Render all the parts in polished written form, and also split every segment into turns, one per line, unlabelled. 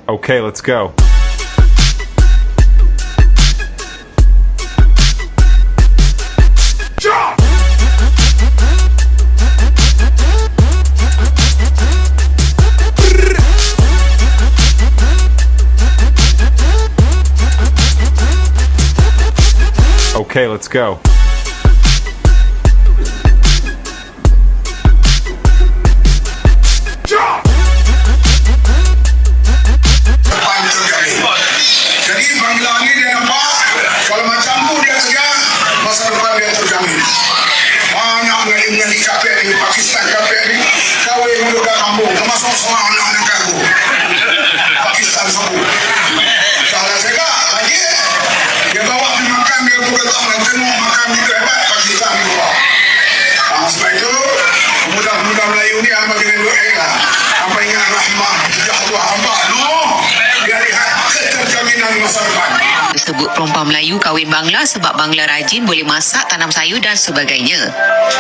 Okay, let's go. Okay, let's go.
Jadi Bangla ni dia nampak kalau macam tu dia kerja masa depan dia terjamin. Banyak ngali-ngali kapek ni Pakistan kapek ni kahwin budak kampung termasuk semua anak-anak kampung. Pakistan semua. Kalau saya lagi dia bawa pergi makan dia pun datang dan tengok makan itu hebat Pakistan ni bawa. Sebab itu mudah-mudah Melayu ni apa dengan doa lah. Apa ingat rahmah jatuh hamba no. Dia lihat keterjaminan masa depan.
Sebut perempuan Melayu kahwin Bangla sebab Bangla rajin, boleh masak, tanam sayur dan sebagainya.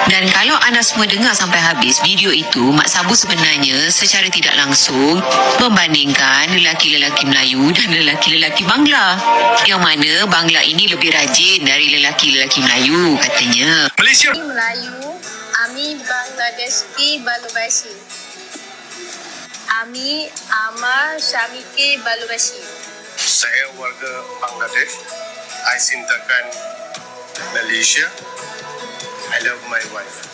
Dan kalau anda semua dengar sampai habis video itu, Mak Sabu sebenarnya secara tidak langsung membandingkan lelaki-lelaki Melayu dan lelaki-lelaki Bangla. Yang mana Bangla ini lebih rajin dari lelaki-lelaki Melayu katanya.
Malaysia
Melayu, Ami Bangladesh ki Balubasi. Ami Ama Syami ke Balubasi.
Saya warga Bangladesh. I cintakan Malaysia. I love my wife.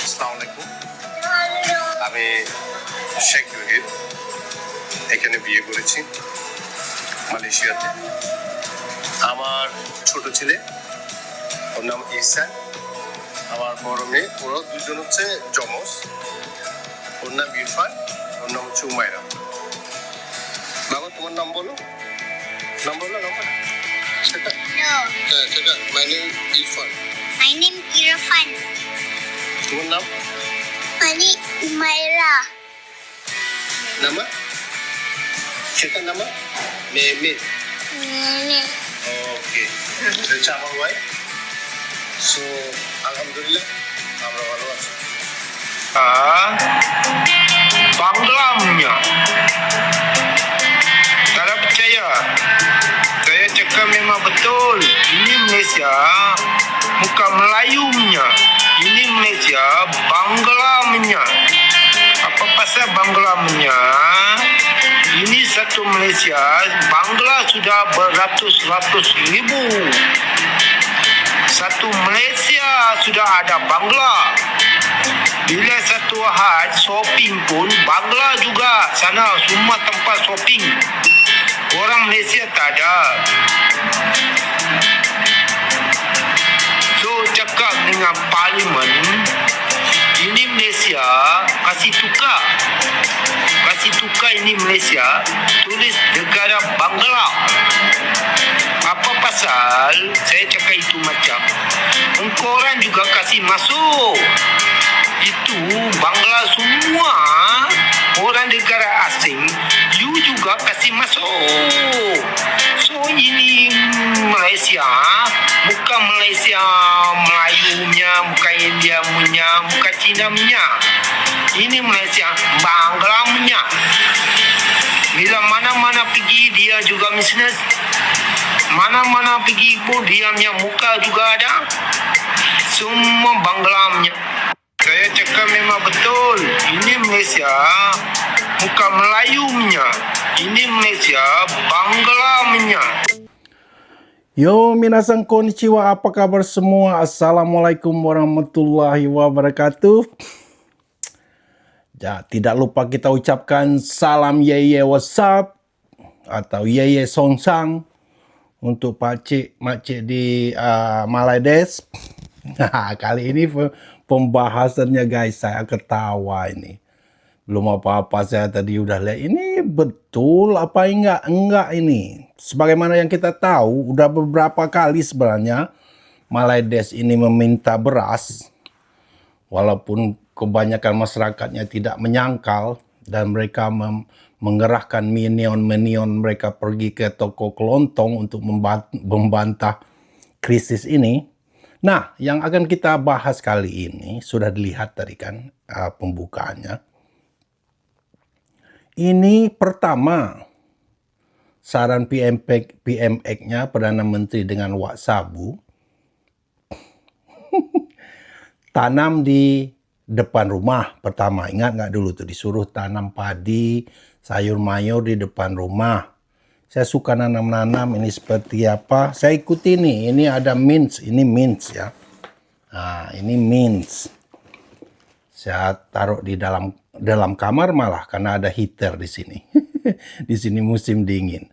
Assalamualaikum. আমি শেখ রহিদ এখানে বিয়ে করেছি মালয়েশিয়াতে। আমার ছোট ছেলে ওর নাম ইহসান, আমার বড় মেয়ে, ওরা দুজন হচ্ছে যমজ। ওর নাম ইরফান, ওর নাম হচ্ছে উমাইরা। বাবা তোমার নাম বলো, নাম বলো, নাম বলো সেটা।
No,
হ্যাঁ সেটা, my name Irfan.
my name Irfan.
তোমার নাম?
Mani Umaira.
Nama? Siapa nama? Meme.
Nene.
Okay. That's our wife. So, Alhamdulillah, আমরা ভালো আছি।
Banglamnya. Tak ada percaya. Saya cakap memang betul. Ini Malaysia, bukan Melayunya. Ini Malaysia, Banglamnya. Apa pasal Banglamnya? Ini satu Malaysia, Bangla sudah beratus-ratus ribu. Satu Malaysia sudah ada Bangla. Bila satu had shopping pun Bangla juga sana semua tempat shopping. Orang Malaysia tak ada. So cakap dengan parlimen, ini Malaysia kasih tukar. Kasih tukar ini Malaysia, tulis negara Bangla. Apa pasal saya cakap itu macam engkau orang juga kasih masuk. Itu Bangla semua orang negara asing, you juga kasih masuk. So ini Malaysia, bukan Malaysia Melayunya, bukan India punya, bukan Cina punya. Ini Malaysia Bangla punya. Bila mana-mana pergi dia juga bisnes. Mana-mana pergi pun dia punya muka juga ada. Semua Bangla punya. Saya cakap memang betul. Ini Malaysia, bukan Melayunya. Ini Malaysia, Banglamnya.
Yo, minasan konnichiwa, apa kabar semua? Assalamualaikum warahmatullahi wabarakatuh. Ya, tidak lupa kita ucapkan salam yeye what's up atau yeye songsang untuk pakcik makcik di Bangladesh. Nah, kali ini pembahasannya guys, saya ketawa ini. Belum apa-apa saya tadi udah lihat. Ini betul apa enggak ini. Sebagaimana yang kita tahu, udah beberapa kali sebenarnya Bangladesh ini meminta beras. Walaupun kebanyakan masyarakatnya tidak menyangkal dan mereka mengerahkan minion mereka pergi ke toko kelontong untuk membantah krisis ini. Nah, yang akan kita bahas kali ini sudah dilihat tadi kan pembukaannya. Ini pertama saran PMX-nya Perdana Menteri dengan Wak Sabu tanam di depan rumah pertama. Ingat nggak dulu tuh disuruh tanam padi, sayur mayur di depan rumah. Saya suka nanam-nanam ini seperti apa. Saya ikuti nih. Ini ada mint. Ini mint ya. Nah, ini mint. Saya taruh di dalam kamar malah karena ada heater di sini. Di sini musim dingin.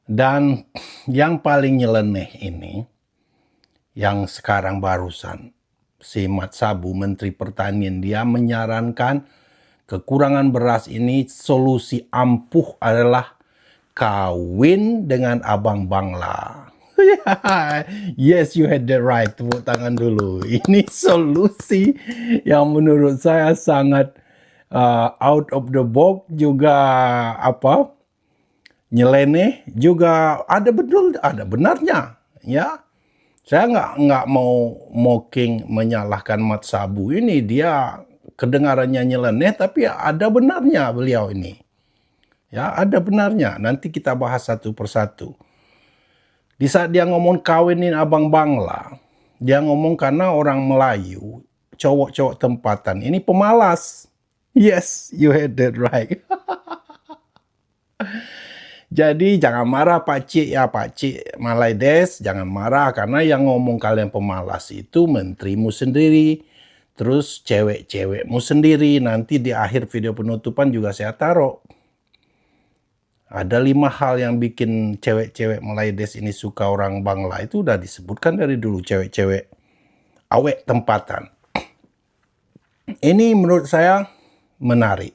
Dan yang paling nyeleneh ini, yang sekarang barusan, si Mat Sabu, Menteri Pertanian, dia menyarankan kekurangan beras ini solusi ampuh adalah kawin dengan abang Bangla. Yes, you had that right. Tepuk tangan dulu. Ini solusi yang menurut saya sangat out of the box, juga nyeleneh, juga ada benarnya, ya. Saya nggak mau mocking, menyalahkan Mat Sabu ini. Dia kedengarannya nyeleneh, tapi ada benarnya beliau ini. Ya, ada benarnya. Nanti kita bahas satu persatu. Di saat dia ngomong kawinin abang Bangla, dia ngomong karena orang Melayu, cowok-cowok tempatan ini pemalas. Yes, you had that right. Jadi jangan marah Pak Cik ya, Pak Cik Malaides, jangan marah karena yang ngomong kalian pemalas itu menterimu sendiri, terus cewek-cewekmu sendiri. Nanti di akhir video penutupan juga saya taruh. Ada 5 hal yang bikin cewek-cewek Malaides ini suka orang Bangla, itu udah disebutkan dari dulu, cewek-cewek awek tempatan. Ini menurut saya menarik.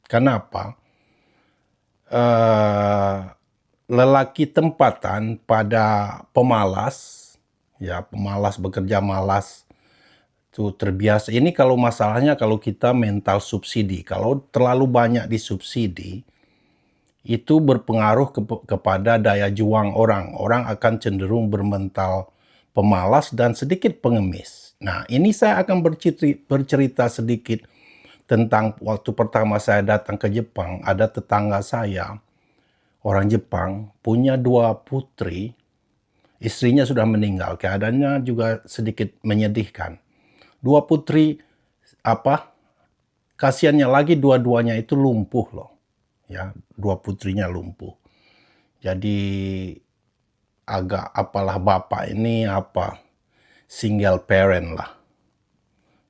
Kenapa? Lelaki tempatan pada pemalas, ya pemalas, bekerja malas, itu terbiasa. Ini kalau masalahnya kalau kita mental subsidi, kalau terlalu banyak disubsidi, itu berpengaruh kepada daya juang orang. Orang akan cenderung bermental pemalas dan sedikit pengemis. Nah, ini saya akan bercerita sedikit tentang waktu pertama saya datang ke Jepang. Ada tetangga saya, orang Jepang, punya 2 putri. Istrinya sudah meninggal, keadaannya juga sedikit menyedihkan. 2 putri, kasihannya lagi dua-duanya itu lumpuh loh. Ya, 2 putrinya lumpuh. Jadi agak bapak ini single parent lah.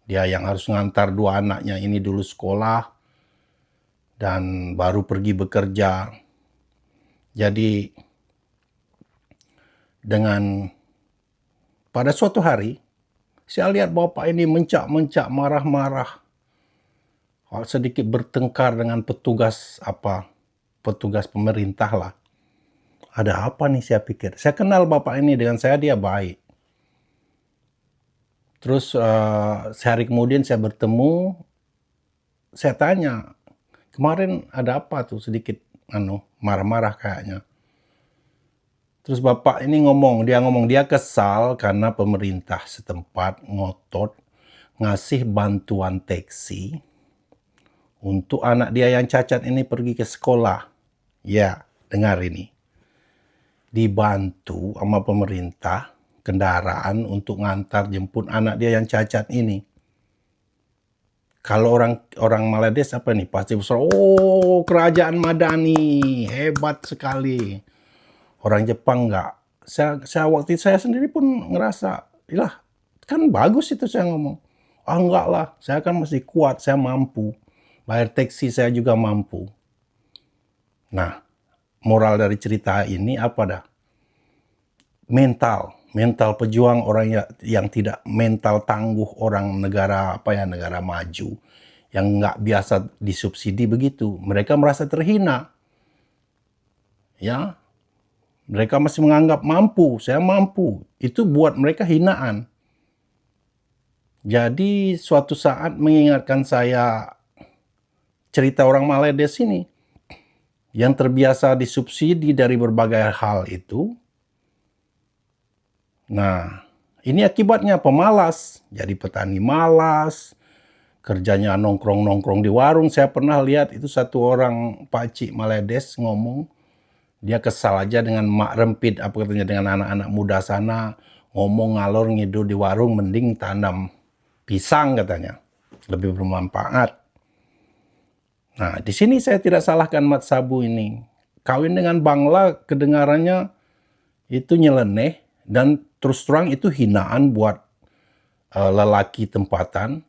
Dia yang harus ngantar 2 anaknya ini dulu sekolah dan baru pergi bekerja. Jadi pada suatu hari saya lihat bapak ini mencak-mencak, marah-marah, sedikit bertengkar dengan petugas pemerintah lah. Ada apa nih, saya pikir. Saya kenal bapak ini, dengan saya dia baik. Terus sehari kemudian saya bertemu, saya tanya, kemarin ada apa tuh, sedikit marah-marah kayaknya. Terus bapak ini dia kesal karena pemerintah setempat ngotot ngasih bantuan taksi untuk anak dia yang cacat ini pergi ke sekolah. Ya, dengar ini. Dibantu sama pemerintah kendaraan untuk ngantar jemput anak dia yang cacat ini. Kalau orang Malaides pasti besar, oh kerajaan Madani, hebat sekali. Orang Jepang enggak. Waktu saya sendiri pun ngerasa, lah kan bagus itu saya ngomong. Enggak lah, saya kan masih kuat, saya mampu. Bayar taksi saya juga mampu. Nah, moral dari cerita ini apa dah? Mental pejuang, orang yang tidak mental tangguh, orang negara negara maju yang nggak biasa disubsidi begitu. Mereka merasa terhina. Ya. Mereka masih menganggap mampu, saya mampu. Itu buat mereka hinaan. Jadi suatu saat mengingatkan saya cerita orang Malaides ini yang terbiasa disubsidi dari berbagai hal itu. Nah, ini akibatnya pemalas. Jadi petani malas, kerjanya nongkrong-nongkrong di warung. Saya pernah lihat itu satu orang pakcik Maledes ngomong, dia kesal aja dengan mak rempit, apa katanya, dengan anak-anak muda sana, ngomong ngalor ngidul di warung, mending tanam pisang katanya, lebih bermanfaat. Nah, di sini saya tidak salahkan Mat Sabu ini. Kawin dengan Bangla kedengarannya itu nyeleneh, dan terus terang itu hinaan buat lelaki tempatan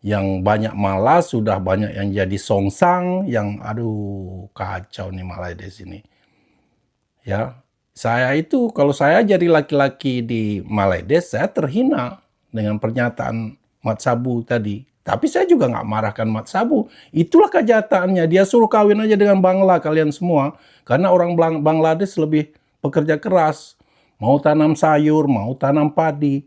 yang banyak malas, sudah banyak yang jadi songsang, yang aduh kacau nih Maledes ini. Ya, saya itu kalau saya jadi laki-laki di Maledes, saya terhina dengan pernyataan Mat Sabu tadi. Tapi saya juga nggak marahkan Mat Sabu. Itulah kenyataannya. Dia suruh kawin aja dengan Bangla kalian semua. Karena orang Bangladesh lebih pekerja keras. Mau tanam sayur, mau tanam padi.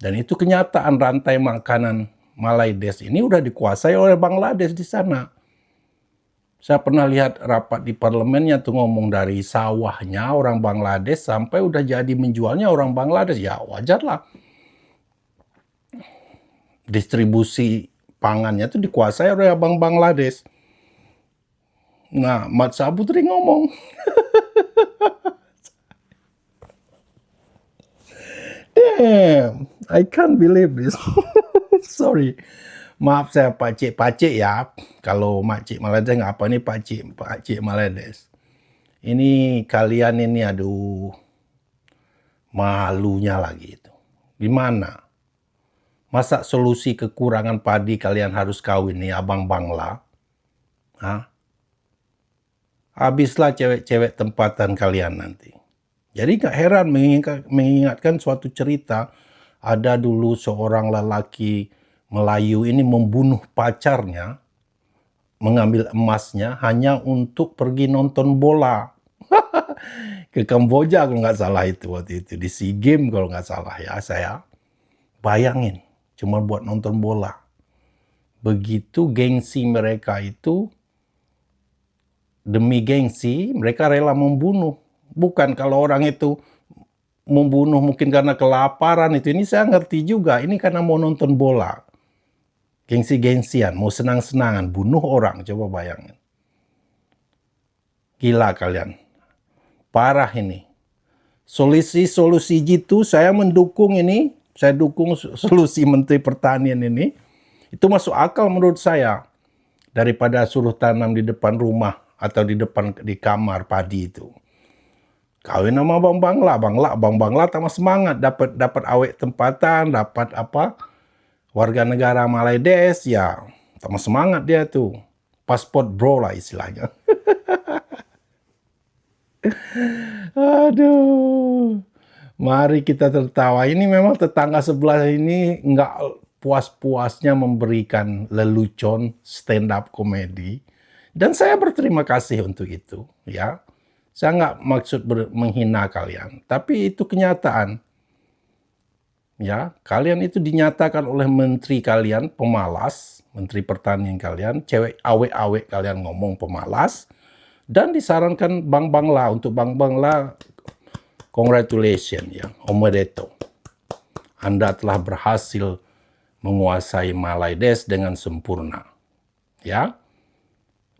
Dan itu kenyataan rantai makanan Maledes ini udah dikuasai oleh Bangladesh di sana. Saya pernah lihat rapat di parlemennya tuh ngomong dari sawahnya orang Bangladesh sampai udah jadi menjualnya orang Bangladesh. Ya wajarlah. Distribusi pangannya tuh dikuasai oleh abang Bangladesh. Nah, Mat Sabu tadi ngomong. Damn, I can't believe this. Sorry. Maaf saya pakcik ya. Kalau makcik Maledes nggak apa nih pakcik Maledes. Ini kalian ini aduh malunya lagi itu. Gimana? Masa solusi kekurangan padi kalian harus kawin nih abang Bangla? Hah? Habislah cewek-cewek tempatan kalian nanti. Jadi gak heran mengingatkan suatu cerita. Ada dulu seorang lelaki Melayu ini membunuh pacarnya, mengambil emasnya hanya untuk pergi nonton bola. Ke Kamboja kalau nggak salah itu waktu itu. Di SEA Games kalau nggak salah ya saya. Bayangin, cuma buat nonton bola. Begitu gengsi mereka itu, demi gengsi mereka rela membunuh. Bukan kalau orang itu membunuh mungkin karena kelaparan itu. Ini saya ngerti juga, ini karena mau nonton bola. Gengsi-gengsian, mau senang-senangan, bunuh orang, coba bayangin. Gila kalian. Parah ini. Solusi gitu saya mendukung ini. Saya dukung solusi Menteri Pertanian ini. Itu masuk akal menurut saya. Daripada suruh tanam di depan rumah atau di kamar padi itu. Kawin sama Bang Bangla tambah semangat. Dapat awet tempatan, dapat apa? Warga negara Maledes, ya tambah semangat dia tuh. Pasport bro lah istilahnya. Aduh. Mari kita tertawa. Ini memang tetangga sebelah ini nggak puas-puasnya memberikan lelucon stand up komedi. Dan saya berterima kasih untuk itu. Ya, saya nggak maksud menghina kalian. Tapi itu kenyataan. Ya, kalian itu dinyatakan oleh menteri kalian pemalas, Menteri Pertanian kalian, cewek awek-awek kalian ngomong pemalas, dan disarankan Bang Bangla. Untuk Bang Bangla, congratulations ya, omedeto. Anda telah berhasil menguasai Maledes dengan sempurna. Ya,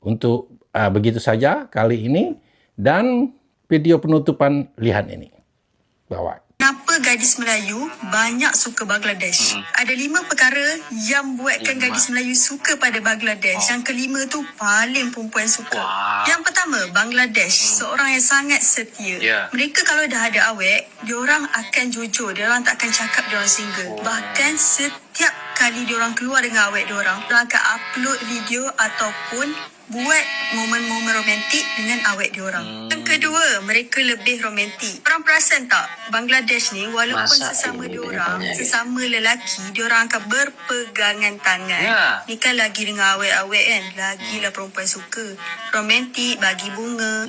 untuk begitu saja kali ini, dan video penutupan lihat ini. Bawa.
Kenapa gadis Melayu banyak suka Bangladesh? Ada 5 perkara yang buatkan gadis Melayu suka pada Bangladesh. Yang kelima tu paling perempuan suka. Yang pertama, Bangladesh. Seorang yang sangat setia. Mereka kalau dah ada awet, diorang akan jujur. Diorang tak akan cakap diorang single. Bahkan setiap kali diorang keluar dengan awet diorang akan upload video ataupun buat momen-momen romantik dengan awet diorang. Yang kedua, mereka lebih romantik. Orang perasan tak? Bangladesh ni walaupun sesama diorang, sesama lelaki, diorang akan berpegangan tangan. Ni kan lagi dengan awet-awet kan? Lagilah perempuan suka. Romantik, bagi bunga.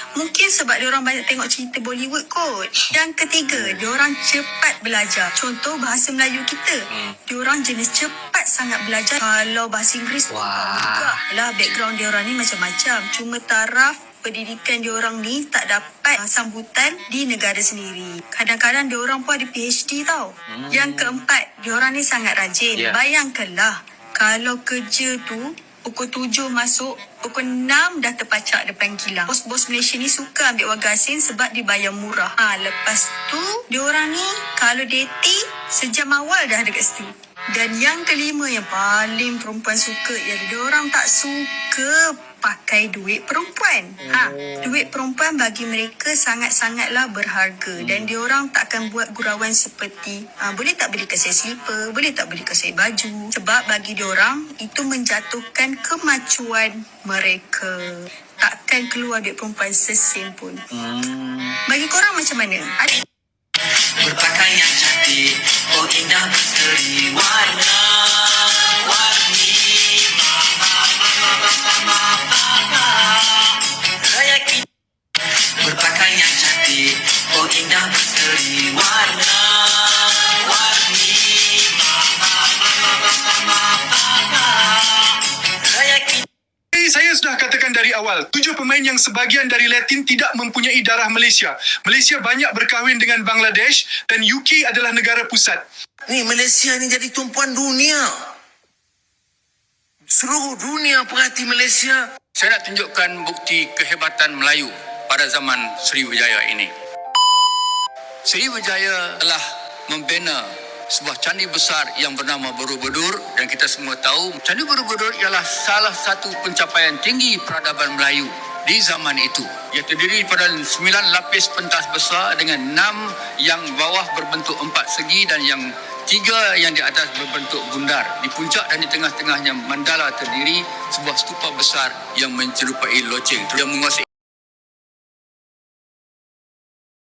Mungkin sebab diorang banyak tengok cerita Bollywood kot. Yang ketiga, diorang cepat belajar. Contoh bahasa Melayu kita. Diorang jenis cepat sangat belajar. Kalau bahasa Inggeris juga lah, background diorang ni macam-macam. Cuma taraf pendidikan diorang ni tak dapat sambutan di negara sendiri. Kadang-kadang diorang pun ada PhD tau. Yang keempat, diorang ni sangat rajin. Bayangkanlah, Kalau kerja tu pukul 7 masuk, pukul 6 dah terpacak depan kilang. Bos-bos Malaysia ni suka ambil warga asing sebab dibayar murah. Lepas tu, diorang ni kalau dating, sejam awal dah dekat situ. Dan yang kelima yang paling perempuan suka ialah diorang tak suka pakai duit perempuan. Duit perempuan bagi mereka sangat-sangatlah berharga. Dan diorang takkan buat gurauan seperti boleh tak belikan saya slipper, boleh tak belikan saya baju. Sebab bagi diorang itu menjatuhkan kemacuan mereka. Takkan keluar duit perempuan sesen pun. Bagi korang macam mana?
Berpakaian cantik, oh indah berseri warna-warni. Raya kita berpakaian cantik, oh indah berseri warna-warni. Raya kita.
Saya sudah katakan dari awal, 7 pemain yang sebahagian dari Latin tidak mempunyai darah Malaysia. Malaysia banyak berkahwin dengan Bangladesh dan UK adalah negara pusat.
Ni Malaysia ni jadi tumpuan dunia. Seluruh dunia perhati Malaysia.
Saya nak tunjukkan bukti kehebatan Melayu pada zaman Sriwijaya ini. Sriwijaya telah membina sebuah candi besar yang bernama Borobudur, dan kita semua tahu Candi Borobudur ialah salah satu pencapaian tinggi peradaban Melayu di zaman itu. Ia terdiri pada 9 lapis pentas besar dengan 6 yang bawah berbentuk 4 segi dan yang 3 yang di atas berbentuk bundar. Di puncak dan di tengah-tengahnya mandala terdiri sebuah stupa besar yang menyerupai loceng. Dia menguasai